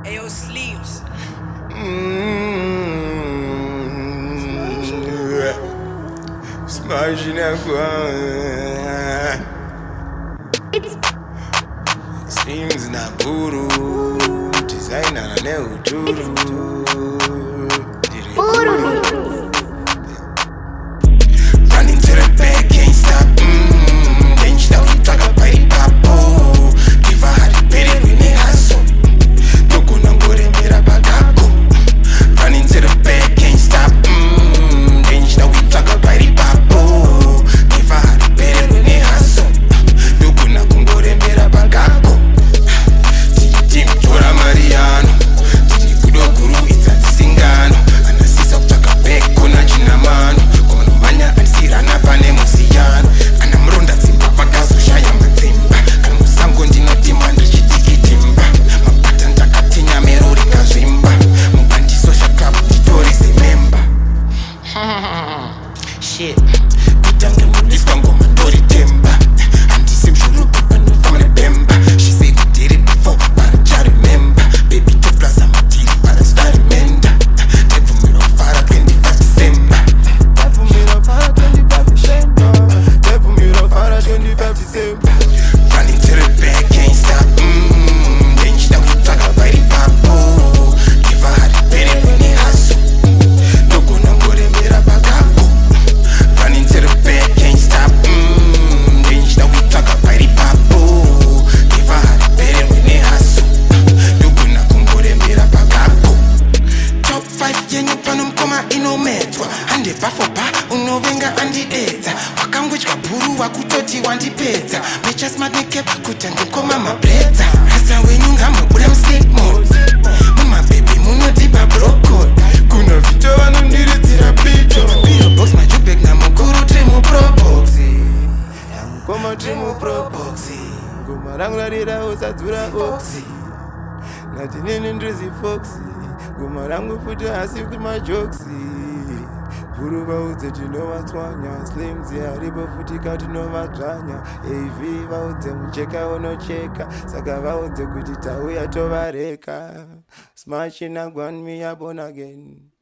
Ayo, Slimz. Smashella. Slimz na Bhuru, designer na neuturu. Running to the back, can't stop. Ndishida kuitsvaga pairi ipapo. Gevha haripererwe Ndogona kungorembera Ghaco. Running to the back, can't stop. Ndishida kuitsvaga pairi ipapo. Gevha haripererwe Ndogona kungorembera Ghaco. Tiri toramariyano. Ndiri Gudo idzi ngano. Anasisa kutsvaga back kona chinamano. Ndomhanya panemusiyano. Ana muronda tsimba vakazoshaya matsimba. Kana musango ndinotima ndichidikidimba. Mabata ndakatinya mero rikazvimba. Mubandisosha club nditori sememba. Shit, kutange mudiswa ngoma ndori temba. Handisi Mu panofane bemba. She say we did it before, but I try to remember. Baby to plus I'm a Tiri, but I start remember. Take for me to fire 25 December. Running to the back, can't stop. Ndishida kuitsvaga pairi ipapo. Gevha haripererwe Ndogona kungorembera Ghaco. Running to the back, can't stop. Ndishida kuitsvaga pairi ipapo. Gevha haripererwe Ndogona kungorembera Ghaco. Top 5 yenyu pano mukoma inomedzwa. Handepafopa unovenga andidedza. Wakangodya bhuru wakutoti wandipedza. Mechasmart nekep kutange mukoma mabredza. Rasta wenyu ngamubuda mustate mode. Mumabhebhi munodipa brocode. Kuna vito vanondiridzira pito. Mabiro box majobek namukuru trimuprobox. Yamukoma trimuprobox. Ngoma rangu rarira usadzura oxi. Nati nini ndrizi foxi. Ngoma rangu futi hasi kumajoksi. Bhuru vaudze tinovatswanya. Slimz haripo futi katinovadzvanya. AV vaudze mucheka unocheka. Saka vaudze kuti tauya tovareka. Smashella, me up on again.